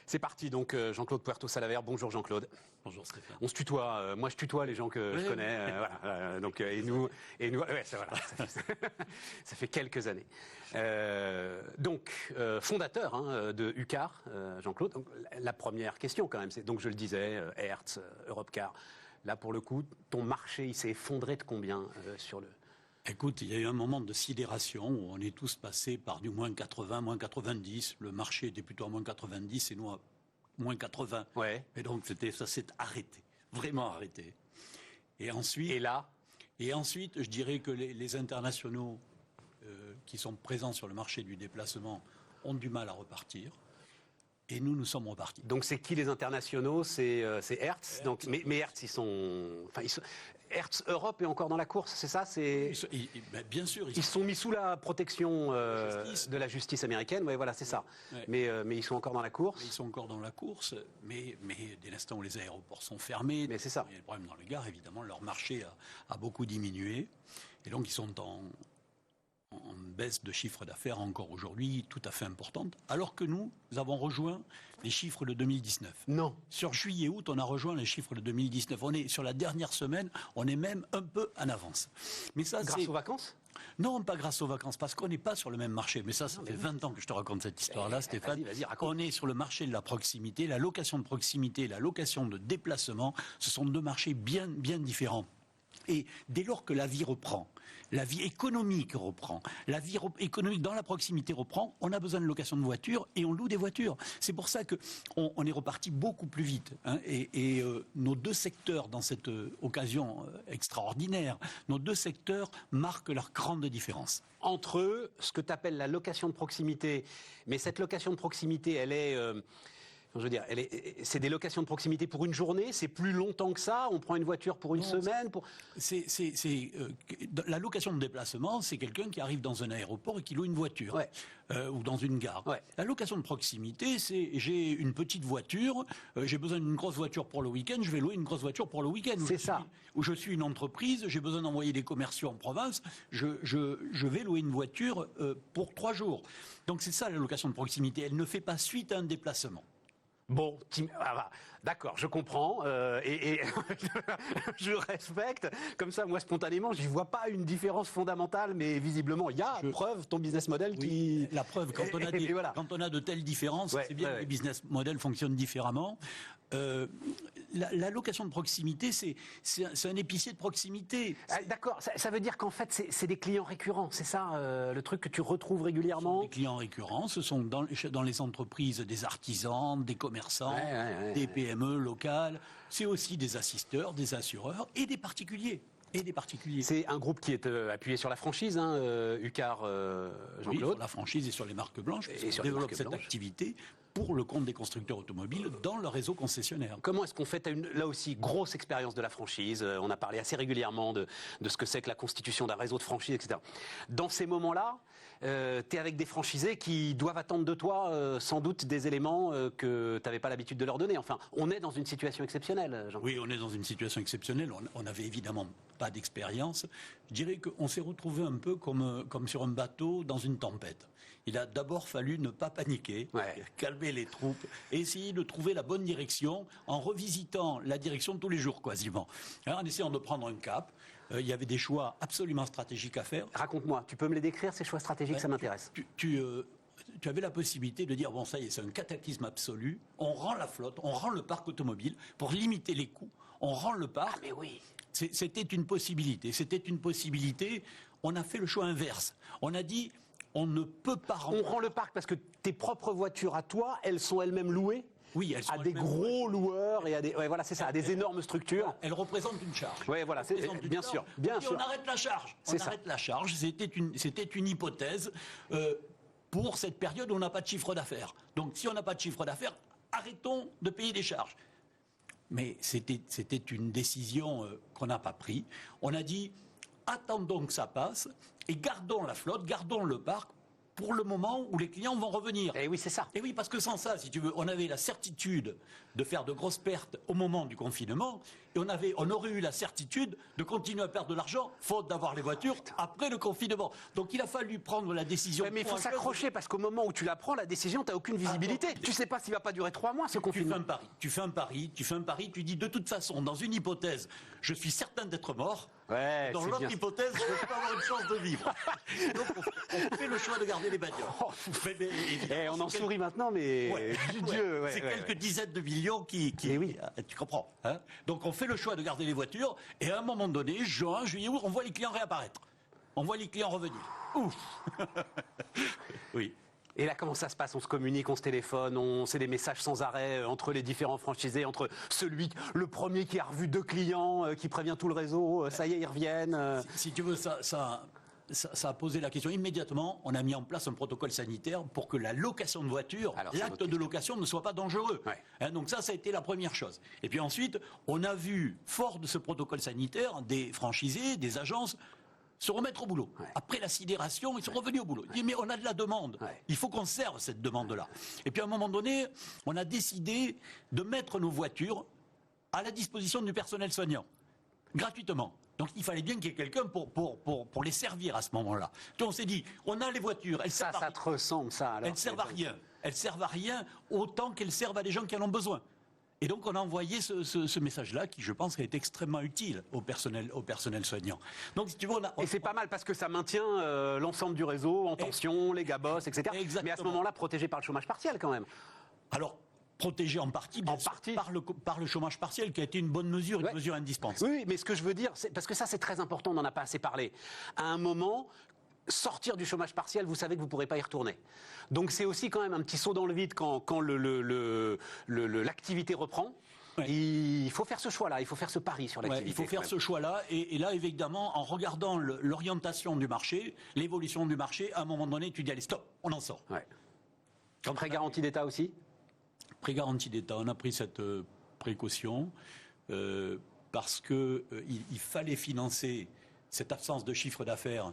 C'est parti, donc Jean-Claude Puerto Salaverre. Bonjour Jean-Claude. Bonjour Stéphane. On se tutoie, moi je tutoie les gens que je connais, voilà, donc, et nous, ouais, ça fait quelques années. Fondateur de UCAR, Jean-Claude. Donc, la première question quand même, c'est, donc je le disais, Hertz, Europcar. Là pour le coup, ton marché il s'est effondré de combien sur le... Écoute, il y a eu un moment de sidération où on est tous passés par du moins 80, moins 90. Le marché était plutôt à moins 90 et nous à moins 80. Ouais. Et donc ça s'est arrêté, vraiment arrêté. Et ensuite, je dirais que les internationaux qui sont présents sur le marché du déplacement ont du mal à repartir. Et nous sommes repartis. Donc c'est qui les internationaux? C'est Hertz. Donc, mais Hertz, Hertz Europe est encore dans la course, c'est ça? Bien sûr. Ils sont mis sous la protection de la justice américaine. Ouais, voilà, c'est ça. Ouais. Mais ils sont encore dans la course. Ils sont encore dans la course, mais dès l'instant où les aéroports sont fermés, mais c'est ça. Il y a le problème dans les gares, évidemment, leur marché a beaucoup diminué. Et donc ils sont en baisse de chiffre d'affaires encore aujourd'hui tout à fait importante, alors que nous avons rejoint les chiffres de 2019. Non. Sur juillet-août, on a rejoint les chiffres de 2019. On est sur la dernière semaine, on est même un peu en avance. Mais ça, grâce aux vacances ? Non, pas grâce aux vacances, parce qu'on n'est pas sur le même marché. Mais ça fait 20 ans que je te raconte cette histoire-là, Stéphane. Vas-y, raconte. On est sur le marché de la proximité, la location de proximité, la location de déplacement. Ce sont deux marchés bien différents. Et dès lors que la vie reprend, la vie économique reprend, la vie économique dans la proximité reprend, on a besoin de location de voitures et on loue des voitures. C'est pour ça qu'on est reparti beaucoup plus vite. Hein, et nos deux secteurs, dans cette occasion extraordinaire, nos deux secteurs marquent leur grande différence. Entre eux, ce que tu appelles la location de proximité, mais cette location de proximité, elle est... je veux dire, c'est des locations de proximité pour une journée, c'est plus longtemps que ça, on prend une voiture pour une semaine la location de déplacement, c'est quelqu'un qui arrive dans un aéroport et qui loue une voiture, ouais. Ou dans une gare. Ouais. La location de proximité, c'est j'ai une petite voiture, j'ai besoin d'une grosse voiture pour le week-end, je vais louer une grosse voiture pour le week-end. C'est ça. Où je suis une entreprise, j'ai besoin d'envoyer des commerciaux en province, je vais louer une voiture pour 3 jours. Donc c'est ça la location de proximité, elle ne fait pas suite à un déplacement. Bon, d'accord, je comprends et je respecte. Comme ça, moi, spontanément, j'y vois pas une différence fondamentale, mais visiblement, il y a preuve ton business model qui... La preuve, quand on a de telles différences, c'est bien que les business models fonctionnent différemment. La location de proximité, c'est un épicier de proximité. D'accord, ça veut dire qu'en fait, c'est des clients récurrents, c'est ça, le truc que tu retrouves régulièrement? Des clients récurrents, ce sont dans les entreprises des artisans, des commerçants, des PME locales. C'est aussi des assisteurs, des assureurs et des particuliers. C'est un groupe qui est appuyé sur la franchise, UCAR, Jean-Claude. Oui, sur la franchise et sur les marques blanches. Et on développe cette activité pour le compte des constructeurs automobiles dans le réseau concessionnaire. Comment est-ce qu'on fait là aussi, grosse expérience de la franchise, on a parlé assez régulièrement de ce que c'est que la constitution d'un réseau de franchise, etc. Dans ces moments-là, tu es avec des franchisés qui doivent attendre de toi sans doute des éléments que tu n'avais pas l'habitude de leur donner. Enfin, on est dans une situation exceptionnelle, Jean. Oui, on est dans une situation exceptionnelle. On n'avait évidemment pas d'expérience. Je dirais qu'on s'est retrouvé un peu comme sur un bateau dans une tempête. Il a d'abord fallu ne pas paniquer, calmer les troupes et essayer de trouver la bonne direction en revisitant la direction tous les jours quasiment. En essayant de prendre un cap. Il y avait des choix absolument stratégiques à faire. Raconte-moi, tu peux me les décrire, ces choix stratégiques, ça m'intéresse. Tu avais la possibilité de dire, bon ça y est, c'est un cataclysme absolu, on rend la flotte, on rend le parc automobile pour limiter les coûts, on rend le parc. Ah mais oui. C'était une possibilité, on a fait le choix inverse. On a dit, on ne peut pas rendre... On rend le parc parce que tes propres voitures à toi, elles sont elles-mêmes louées? Oui, elles sont à des gros loueurs et à des voilà, c'est ça, à des énormes structures. Elles représentent une charge. Ouais, voilà, bien sûr. On arrête la charge. La charge. C'était une hypothèse pour cette période où on n'a pas de chiffre d'affaires. Donc, si on n'a pas de chiffre d'affaires, arrêtons de payer des charges. Mais c'était une décision qu'on n'a pas prise. On a dit attendons que ça passe et gardons la flotte, gardons le parc pour le moment où les clients vont revenir. Et oui, c'est ça. Et oui, parce que sans ça, si tu veux, on avait la certitude de faire de grosses pertes au moment du confinement, et on aurait eu la certitude de continuer à perdre de l'argent, faute d'avoir les voitures, après le confinement. Donc il a fallu prendre la décision. Ouais, mais il faut s'accrocher, parce qu'au moment où tu la prends, la décision, tu n'as aucune visibilité. Tu ne sais pas s'il ne va pas durer 3 mois, ce confinement. Tu fais un pari, tu dis de toute façon, dans une hypothèse, je suis certain d'être mort. Ouais, dans l'autre hypothèse, je ne vais pas avoir une chance de vivre. Donc on fait le choix de garder les bagnoles. On en sourit maintenant, mais Dieu. C'est quelques dizaines de millions qui oui. Tu comprends, hein. Donc on fait le choix de garder les voitures, et à un moment donné, juin, juillet, août, on voit les clients réapparaître. On voit les clients revenir. Ouf. Oui. Et là, comment ça se passe? On se communique, on se téléphone, c'est des messages sans arrêt entre les différents franchisés, entre le premier qui a revu 2 clients, qui prévient tout le réseau, ça y est, ils reviennent. Si tu veux, ça a posé la question. Immédiatement, on a mis en place un protocole sanitaire pour que la location de voiture, l'acte de location ne soit pas dangereux. Ouais. Hein, donc ça a été la première chose. Et puis ensuite, on a vu, fort de ce protocole sanitaire, des franchisés, des agences, se remettre au boulot. Ouais. Après la sidération, ils sont revenus au boulot. Ils disent, mais on a de la demande. Ouais. Il faut qu'on serve cette demande-là. Et puis à un moment donné, on a décidé de mettre nos voitures à la disposition du personnel soignant, gratuitement. Donc il fallait bien qu'il y ait quelqu'un pour les servir à ce moment-là. Donc on s'est dit, on a les voitures, elles servent ça te ressemble, ça alors. Elles servent à rien. Elles servent à rien autant qu'elles servent à des gens qui en ont besoin. Et donc on a envoyé ce message-là qui, je pense, est extrêmement utile au personnel soignant. Donc si tu veux, et c'est pas mal parce que ça maintient l'ensemble du réseau en tension, les gars boss, etc. Exactement. Mais à ce moment-là, protégé par le chômage partiel quand même. Alors, protégé en partie, par le chômage partiel, qui a été une bonne mesure, une mesure indispensable. Oui, mais ce que je veux dire, parce que ça c'est très important, on n'en a pas assez parlé. À un moment, sortir du chômage partiel, vous savez que vous ne pourrez pas y retourner. Donc c'est aussi quand même un petit saut dans le vide quand l'activité reprend. Ouais. Il faut faire ce choix-là, il faut faire ce pari sur l'activité. Il faut faire ce choix-là, et là, évidemment, en regardant l'orientation du marché, l'évolution du marché, à un moment donné, tu dis, allez, stop, on en sort. Ouais. Prêt garanti d'État aussi ? Prêt garanti d'État, on a pris cette précaution parce qu'il fallait financer cette absence de chiffre d'affaires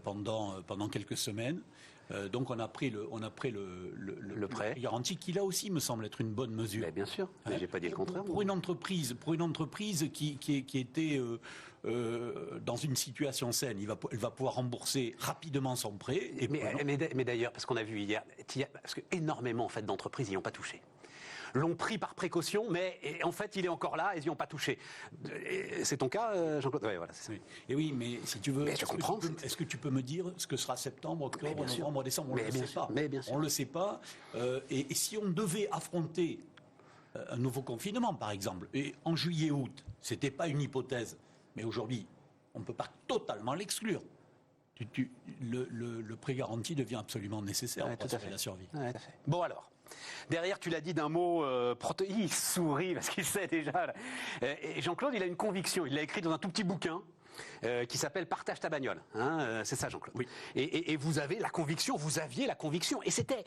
pendant quelques semaines. Donc on a pris le prêt garanti, qui là aussi me semble être une bonne mesure. Mais bien sûr, mais j'ai pas dit le contraire. Pour une entreprise qui était dans une situation saine, elle va pouvoir rembourser rapidement son prêt. Mais d'ailleurs, parce qu'on a vu hier, parce que énormément en fait d'entreprises n'y ont pas touché. L'ont pris par précaution, mais en fait, il est encore là et ils n'y ont pas touché. C'est ton cas, Jean-Claude ? Oui, voilà, c'est ça. Et oui, mais si tu veux, est-ce que tu peux me dire ce que sera septembre, octobre, novembre, décembre ? On ne le sait pas. On ne le sait pas. Et si on devait affronter un nouveau confinement, par exemple, et en juillet, août, ce n'était pas une hypothèse, mais aujourd'hui, on ne peut pas totalement l'exclure. Le prêt garanti devient absolument nécessaire pour assurer la survie. Ouais, tout à fait. Bon alors. Derrière, tu l'as dit d'un mot, il sourit parce qu'il sait déjà. Et Jean-Claude, il a une conviction. Il l'a écrit dans un tout petit bouquin qui s'appelle Partage ta bagnole. C'est ça, Jean-Claude. Oui. Et vous aviez la conviction. Et c'était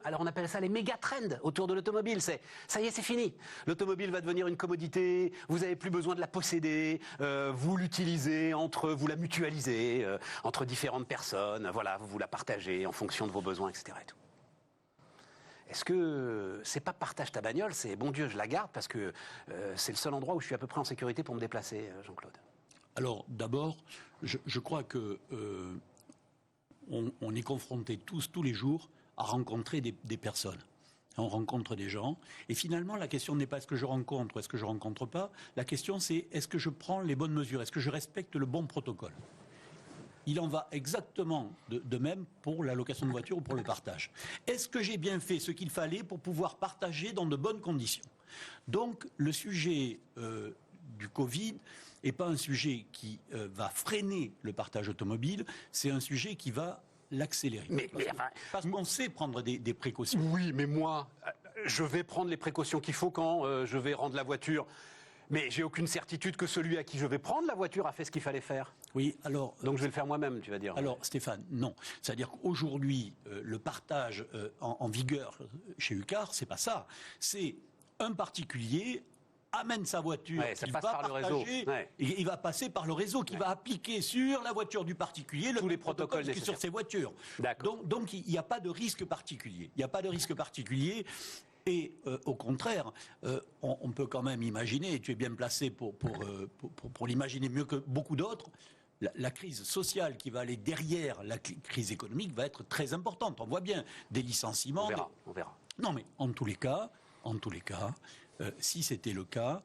alors on appelle ça les méga trends autour de l'automobile. Ça y est, c'est fini. L'automobile va devenir une commodité. Vous n'avez plus besoin de la posséder. Vous l'utilisez vous la mutualisez entre différentes personnes. Voilà, vous la partagez en fonction de vos besoins, etc. Et tout. Est-ce que c'est pas partage ta bagnole, c'est bon Dieu, je la garde parce que c'est le seul endroit où je suis à peu près en sécurité pour me déplacer, Jean-Claude? Alors d'abord, je crois que on est confrontés tous les jours à rencontrer des personnes. On rencontre des gens, et finalement la question n'est pas est-ce que je rencontre ou est-ce que je rencontre pas. La question c'est est-ce que je prends les bonnes mesures, est-ce que je respecte le bon protocole. Il en va exactement de même pour la location de voiture ou pour le partage. Est-ce que j'ai bien fait ce qu'il fallait pour pouvoir partager dans de bonnes conditions ? Donc le sujet du Covid n'est pas un sujet qui va freiner le partage automobile, c'est un sujet qui va l'accélérer. Parce qu'on sait prendre des précautions. Oui, mais moi, je vais prendre les précautions qu'il faut quand je vais rendre la voiture. Mais j'ai aucune certitude que celui à qui je vais prendre la voiture a fait ce qu'il fallait faire. Oui, alors... Donc je vais le faire moi-même, tu vas dire. Alors Stéphane, non. C'est-à-dire qu'aujourd'hui, le partage en vigueur chez UCAR, c'est pas ça. C'est un particulier amène sa voiture, Ouais, ça il passe va par le réseau. partager, Ouais. et il va passer par le réseau qui va appliquer sur la voiture du particulier Tous les protocoles qui est sur nécessaires. ses voitures. D'accord. Donc il n'y a pas de risque particulier. Il n'y a pas de risque particulier. Et au contraire, on peut quand même imaginer, et tu es bien placé pour l'imaginer mieux que beaucoup d'autres, la crise sociale qui va aller derrière la crise économique va être très importante. On voit bien des licenciements. On verra. Non, mais en tous les cas, si c'était le cas,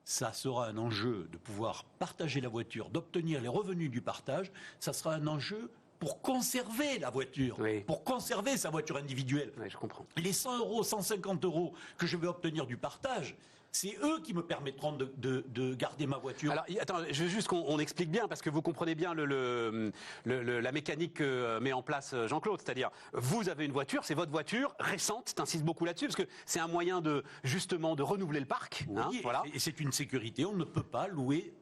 ça sera un enjeu de pouvoir partager la voiture, d'obtenir les revenus du partage. Ça sera un enjeu pour conserver la voiture, Oui. pour conserver sa voiture individuelle. Oui, je comprends. Les 100 euros, 150 euros que je vais obtenir du partage, c'est eux qui me permettront de garder ma voiture. Alors, attends, je veux juste qu'on explique bien, parce que vous comprenez bien la mécanique que met en place Jean-Claude. C'est-à-dire, vous avez une voiture, c'est votre voiture récente, t'insistes beaucoup là-dessus, parce que c'est un moyen justement de renouveler le parc. Oui, voilà. Et c'est une sécurité, on ne peut pas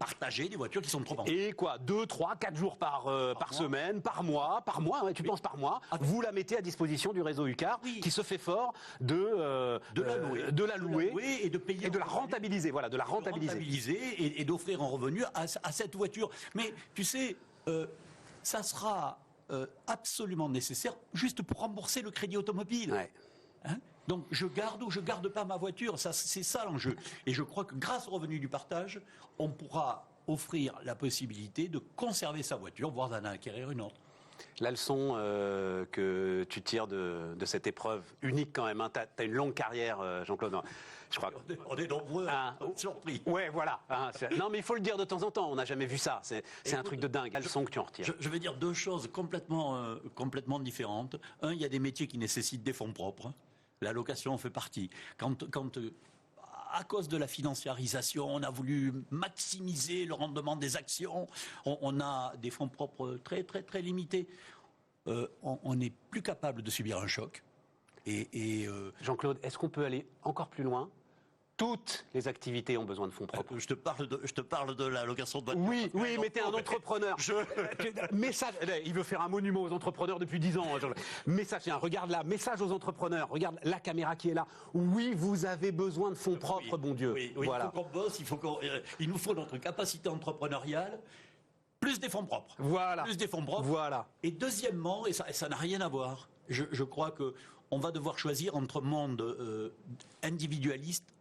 partager des voitures qui sont trop anciennes. Et quoi, 2, 3, 4 jours par semaine, par mois, ouais, tu penses par mois, vous la mettez à disposition du réseau UCAR, Oui. qui se fait fort de la louer et de payer et de la rentabiliser, voilà, de la rentabiliser. Et d'offrir un revenu à cette voiture. Mais tu sais, ça sera absolument nécessaire juste pour rembourser le crédit automobile. Ouais. Hein? Donc je garde ou je garde pas ma voiture, c'est ça l'enjeu. Et je crois que grâce au revenu du partage, on pourra offrir la possibilité de conserver sa voiture, voire d'en acquérir une autre. La leçon que tu tires de cette épreuve unique quand même, hein, tu as une longue carrière, Jean-Claude. Je crois. On est nombreux à être surpris. Ouais, voilà. Hein, non, mais il faut le dire de temps en temps. On n'a jamais vu ça. C'est un truc de dingue. La leçon que tu en retires. Je vais dire deux choses complètement différentes. Un, il y a des métiers qui nécessitent des fonds propres. La location en fait partie. Quand à cause de la financiarisation, on a voulu maximiser le rendement des actions. On a des fonds propres très, très, très limités. On n'est plus capable de subir un choc. Jean-Claude, est-ce qu'on peut aller encore plus loin ? Toutes les activités ont besoin de fonds propres. Je te parle de la location de voiture. Oui, mais t'es un entrepreneur. Message, il veut faire un monument aux entrepreneurs depuis 10 ans. Message, tiens, regarde là, message aux entrepreneurs. Regarde la caméra qui est là. Oui, vous avez besoin de fonds propres, bon Dieu. Oui, voilà. Il faut qu'on bosse, il nous faut notre capacité entrepreneuriale, plus des fonds propres. Voilà. Plus des fonds propres. Voilà. Et deuxièmement, et ça n'a rien à voir, je crois qu'on va devoir choisir entre un monde individualiste,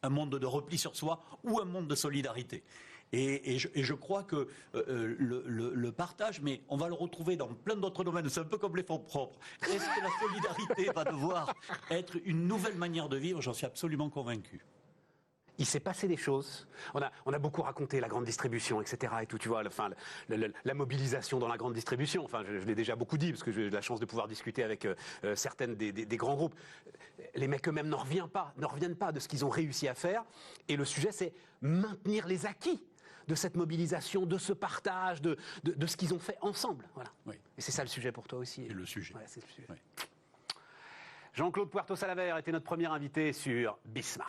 un monde de repli sur soi ou un monde de solidarité. Et je crois que le partage, mais on va le retrouver dans plein d'autres domaines, c'est un peu comme les fonds propres. Est-ce que la solidarité va devoir être une nouvelle manière de vivre ? J'en suis absolument convaincu. Il s'est passé des choses. On a beaucoup raconté la grande distribution, etc. Et tout, tu vois, la mobilisation dans la grande distribution. Enfin, je l'ai déjà beaucoup dit parce que j'ai eu la chance de pouvoir discuter avec certaines des grands groupes. Les mecs eux-mêmes n'en reviennent pas de ce qu'ils ont réussi à faire. Et le sujet, c'est maintenir les acquis de cette mobilisation, de ce partage, de ce qu'ils ont fait ensemble. Voilà. Oui. Et c'est ça le sujet pour toi aussi. C'est le sujet. Voilà, c'est le sujet. Oui. Jean-Claude Puerto Salaver était notre premier invité sur Bismarck.